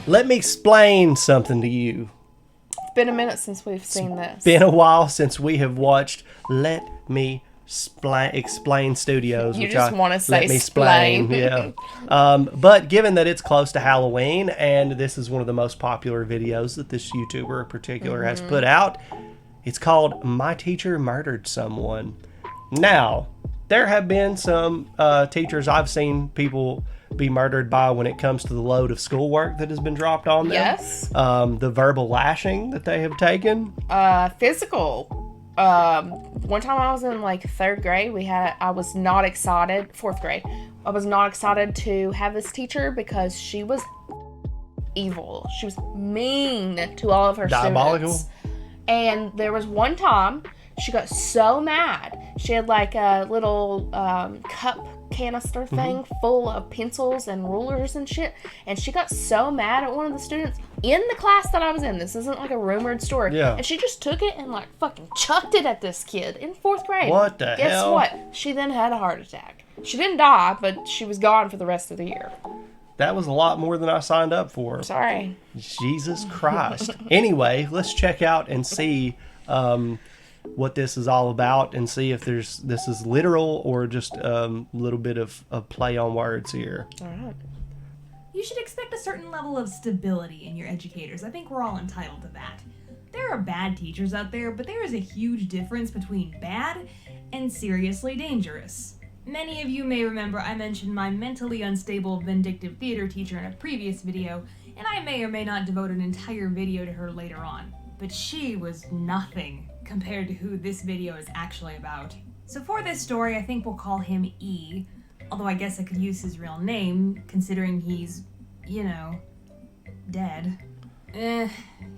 let me explain something to you. It's been a minute since we've seen this. Been a while since we have watched Let Me Explain Studios. You which just want to say Let Me Explain. Yeah. But given that it's close to Halloween, and this is one of the most popular videos that this YouTuber in particular has put out, it's called My Teacher Murdered Someone. Now, there have been some teachers I've seen people be murdered by when it comes to the load of schoolwork that has been dropped on them. Yes. The verbal lashing that they have taken. Physical. One time I was in like 3rd grade, I was not excited, 4th grade, I was not excited to have this teacher because she was evil. She was mean to all of her Diabolical. students. And there was one time she got so mad. She had like a little cup canister thing full of pencils and rulers and shit. And she got so mad at one of the students in the class that I was in. This isn't like a rumored story. Yeah. And she just took it and like fucking chucked it at this kid in 4th grade. What the hell? Guess what? She then had a heart attack. She didn't die, but she was gone for the rest of the year. That was a lot more than I signed up for. Sorry. Jesus Christ. Anyway, let's check out and see what this is all about and see if this is literal or just a little bit of play on words here. All right. You should expect a certain level of stability in your educators. I think we're all entitled to that. There are bad teachers out there, but there is a huge difference between bad and seriously dangerous. Many of you may remember I mentioned my mentally unstable, vindictive theater teacher in a previous video, and I may or may not devote an entire video to her later on. But she was nothing compared to who this video is actually about. So for this story, I think we'll call him E, although I guess I could use his real name, considering he's, dead.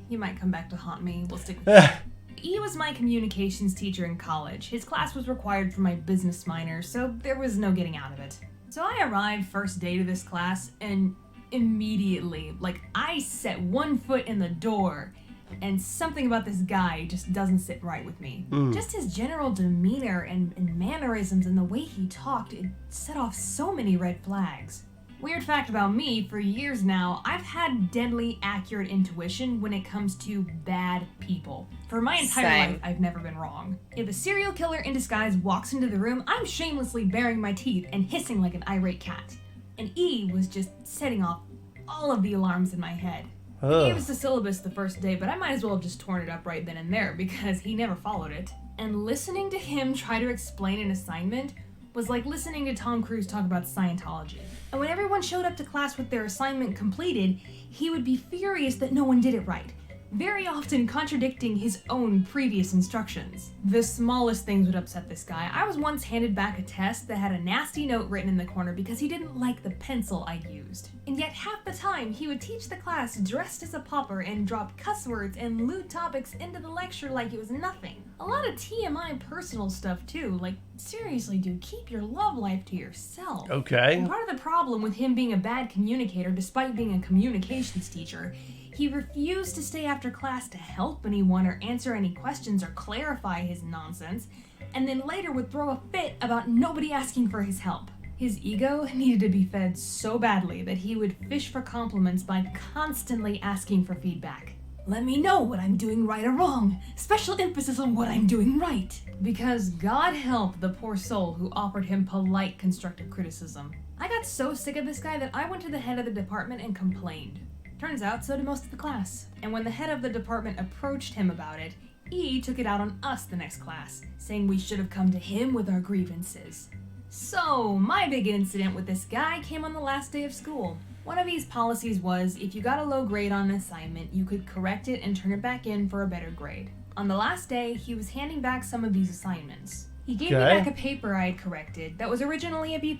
He might come back to haunt me. We'll stick with that. E was my communications teacher in college. His class was required for my business minor, so there was no getting out of it. So I arrived first day to this class, and immediately, I set one foot in the door, and something about this guy just doesn't sit right with me. Just his general demeanor and mannerisms and the way he talked, it set off so many red flags. Weird fact about me, for years now, I've had deadly accurate intuition when it comes to bad people. For my entire life, I've never been wrong. If a serial killer in disguise walks into the room, I'm shamelessly baring my teeth and hissing like an irate cat. And E was just setting off all of the alarms in my head. He gave us the syllabus the first day, but I might as well have just torn it up right then and there because he never followed it. And listening to him try to explain an assignment was like listening to Tom Cruise talk about Scientology. And when everyone showed up to class with their assignment completed, he would be furious that no one did it right, very often contradicting his own previous instructions. The smallest things would upset this guy. I was once handed back a test that had a nasty note written in the corner because he didn't like the pencil I used. And yet half the time, he would teach the class dressed as a pauper and drop cuss words and lewd topics into the lecture like it was nothing. A lot of TMI personal stuff too, seriously dude, keep your love life to yourself. Okay. And part of the problem with him being a bad communicator despite being a communications teacher, he refused to stay after class to help anyone or answer any questions or clarify his nonsense, and then later would throw a fit about nobody asking for his help. His ego needed to be fed so badly that he would fish for compliments by constantly asking for feedback. Let me know what I'm doing right or wrong. Special emphasis on what I'm doing right. Because God help the poor soul who offered him polite constructive criticism. I got so sick of this guy that I went to the head of the department and complained. Turns out, so did most of the class. And when the head of the department approached him about it, E took it out on us the next class, saying we should have come to him with our grievances. So, my big incident with this guy came on the last day of school. One of E's policies was, if you got a low grade on an assignment, you could correct it and turn it back in for a better grade. On the last day, he was handing back some of these assignments. He gave me back a paper I had corrected that was originally a B+,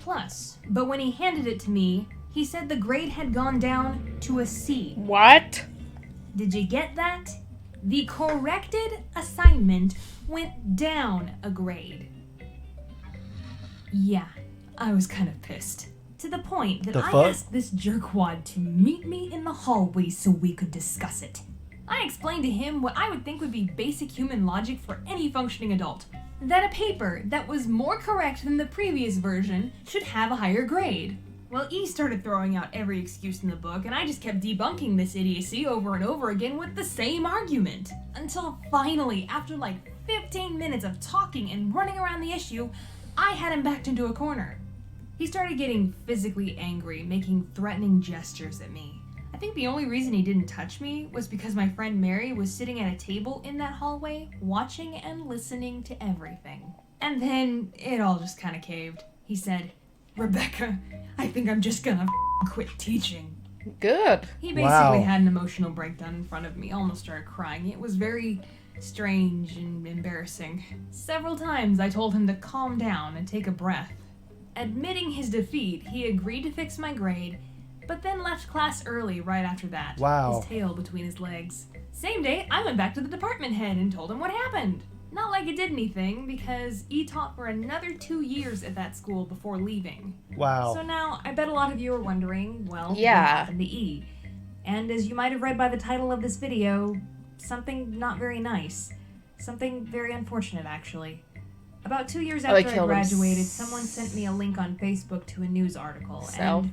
but when he handed it to me, he said the grade had gone down to a C. What? Did you get that? The corrected assignment went down a grade. Yeah, I was kind of pissed. To the point that I asked this jerkwad to meet me in the hallway so we could discuss it. I explained to him what I would think would be basic human logic for any functioning adult. That a paper that was more correct than the previous version should have a higher grade. Well, E started throwing out every excuse in the book, and I just kept debunking this idiocy over and over again with the same argument. Until finally, after like 15 minutes of talking and running around the issue, I had him backed into a corner. He started getting physically angry, making threatening gestures at me. I think the only reason he didn't touch me was because my friend Mary was sitting at a table in that hallway, watching and listening to everything. And then it all just kind of caved. He said, "Rebecca, I think I'm just gonna quit teaching." Good. He basically had an emotional breakdown in front of me, almost started crying. It was very strange and embarrassing. Several times I told him to calm down and take a breath. Admitting his defeat, he agreed to fix my grade, but then left class early right after that. Wow. His tail between his legs. Same day, I went back to the department head and told him what happened. Not like it did anything, because E taught for another 2 years at that school before leaving. Wow. So now, I bet a lot of you are wondering, well, what Yeah. happened to E? And as you might have read by the title of this video, something not very nice. Something very unfortunate, actually. About 2 years after I graduated, someone sent me a link on Facebook to a news article, and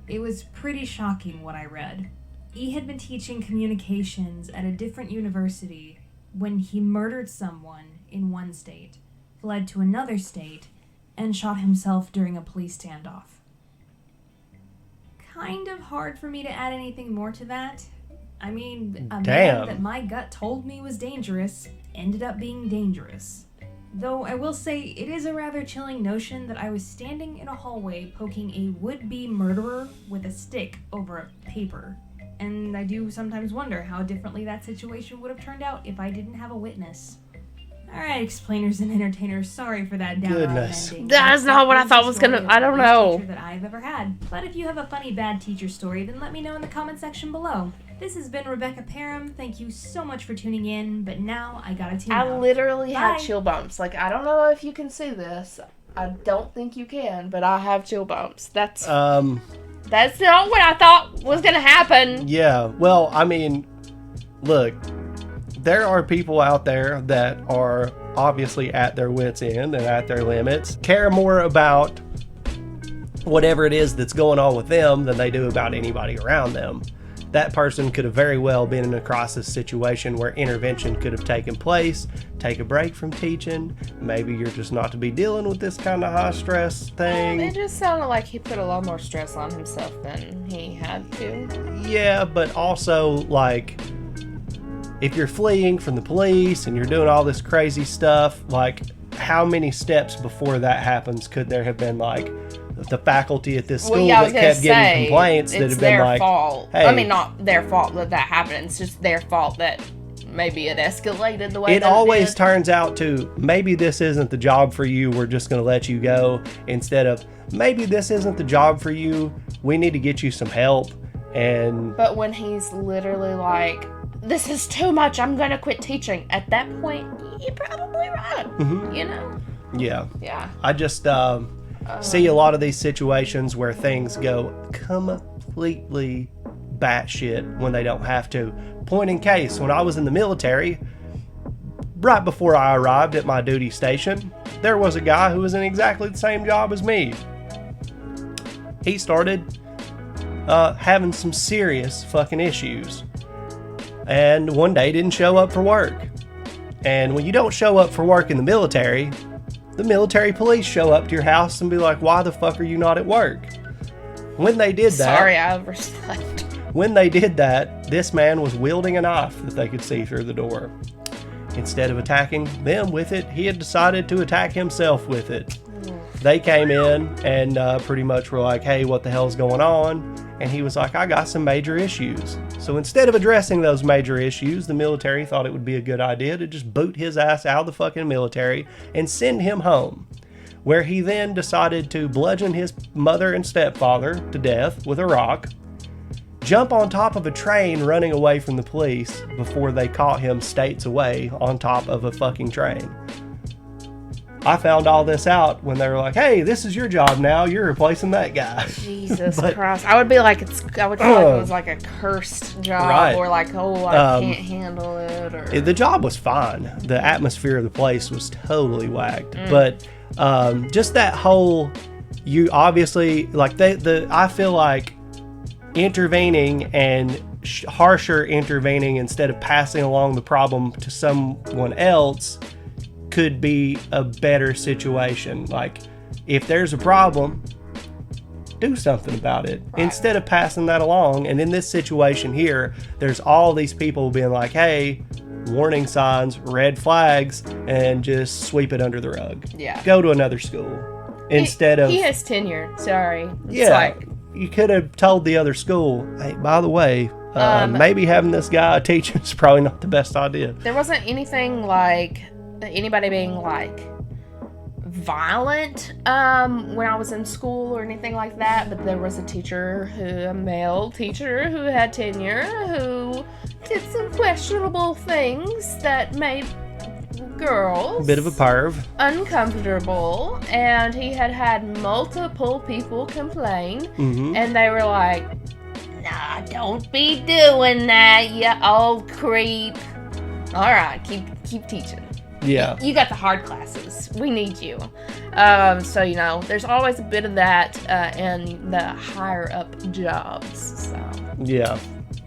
it was pretty shocking what I read. E had been teaching communications at a different university when he murdered someone in one state, fled to another state, and shot himself during a police standoff. Kind of hard for me to add anything more to that. I mean, a man that my gut told me was dangerous ended up being dangerous. Though I will say it is a rather chilling notion that I was standing in a hallway poking a would-be murderer with a stick over a paper. And I do sometimes wonder how differently that situation would have turned out if I didn't have a witness. Alright, explainers and entertainers, sorry for that downright ending. That's not what I thought was gonna... I don't know. Teacher that I've ever had. But if you have a funny bad teacher story, then let me know in the comment section below. This has been Rebecca Parham. Thank you so much for tuning in, but now I gotta tune out. I literally Bye. had chill bumps. Like, I don't know if you can see this. I don't think you can, but I have chill bumps. That's not what I thought was gonna happen. Yeah, well, I mean, look, there are people out there that are obviously at their wits' end and at their limits, care more about whatever it is that's going on with them than they do about anybody around them. That person could have very well been in a crisis situation where intervention could have taken place. Take a break from teaching. Maybe you're just not to be dealing with this kind of high stress thing. It just sounded like he put a lot more stress on himself than he had to. Yeah, but also, like, if you're fleeing from the police and you're doing all this crazy stuff, like, how many steps before that happens could there have been, like, the faculty at this school that kept getting complaints that have been like, fault. Hey, I mean, not their fault that happened. It's just their fault that maybe it escalated the way it always turns out to, maybe this isn't the job for you, we're just going to let you go, instead of, maybe this isn't the job for you, we need to get you some help. But when he's literally like, this is too much, I'm going to quit teaching, at that point, you're probably right. Mm-hmm. You know? Yeah. I just see a lot of these situations where things go completely batshit when they don't have to. Point in case, when I was in the military, right before I arrived at my duty station, there was a guy who was in exactly the same job as me. He started having some serious fucking issues. And one day didn't show up for work. And when you don't show up for work in the military police show up to your house and be like, why the fuck are you not at work? When they did that... Sorry, I overslept. When they did that, this man was wielding a knife that they could see through the door. Instead of attacking them with it, he had decided to attack himself with it. They came in and pretty much were like, hey, what the hell's going on? And he was like, I got some major issues. So instead of addressing those major issues, the military thought it would be a good idea to just boot his ass out of the fucking military and send him home, where he then decided to bludgeon his mother and stepfather to death with a rock, jump on top of a train running away from the police before they caught him states away on top of a fucking train. I found all this out when they were like, hey, this is your job now. You're replacing that guy. Jesus Christ. I would feel like it was like a cursed job. Right. Or like, I can't handle it. Or... The job was fine. The atmosphere of the place was totally whacked. But just that whole, you obviously like I feel like intervening and harsher intervening instead of passing along the problem to someone else could be a better situation. Like, if there's a problem, do something about it instead of passing that along. And in this situation here, there's all these people being like, hey, warning signs, red flags, and just sweep it under the rug. Yeah. Go to another school instead of... He has tenure. Sorry. It's Yeah. like, you could have told the other school, hey, by the way, maybe having this guy teaching is probably not the best idea. there wasn't anything like anybody being like violent when I was in school or anything like that, but there was a male teacher who had tenure who did some questionable things that made girls Bit of a perv. uncomfortable, and he had multiple people complain, and they were like, nah, don't be doing that, you old creep. All right, keep teaching. Yeah. You got the hard classes. We need you. So, there's always a bit of that in the higher up jobs. So, Yeah.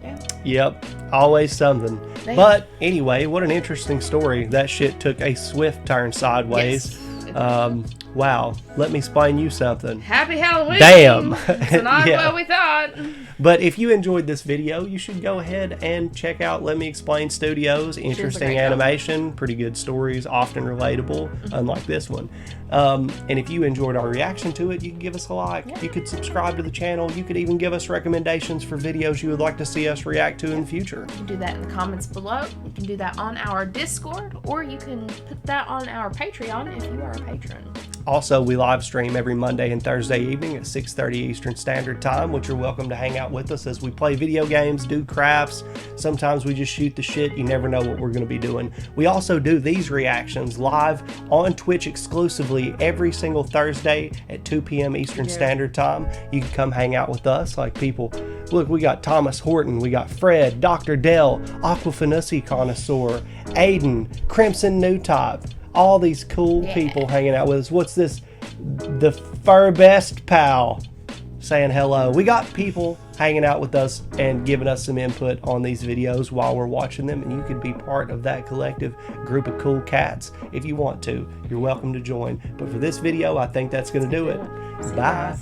yeah. Yep. Always something. Damn. But anyway, what an interesting story. That shit took a swift turn sideways. Yes. Wow. Let me explain you something. Happy Halloween. Damn. It's not Yeah. what we thought. But if you enjoyed this video, you should go ahead and check out Let Me Explain Studios. Interesting great animation, pretty good stories, often relatable, unlike this one. And if you enjoyed our reaction to it, you can give us a like. Yeah. You could subscribe to the channel. You could even give us recommendations for videos you would like to see us react to in the future. You can do that in the comments below. You can do that on our Discord, or you can put that on our Patreon if you are a patron. Also, we live stream every Monday and Thursday evening at 6:30 Eastern Standard Time, which you're welcome to hang out with us as we play video games, do crafts. Sometimes we just shoot the shit. You never know what we're going to be doing. We also do these reactions live on Twitch exclusively every single Thursday at 2 p.m. Eastern Standard Time. You can come hang out with us. Like people, look, we got Thomas Horton, we got Fred, Dr. Dell, Aquafinussi Connoisseur, Aiden, Crimson New Type. All these cool people hanging out with us. What's this? The Fur Best Pal saying hello. We got people hanging out with us and giving us some input on these videos while we're watching them, and you could be part of that collective group of cool cats if you want to. You're welcome to join. But for this video, I think that's going to do it. Bye.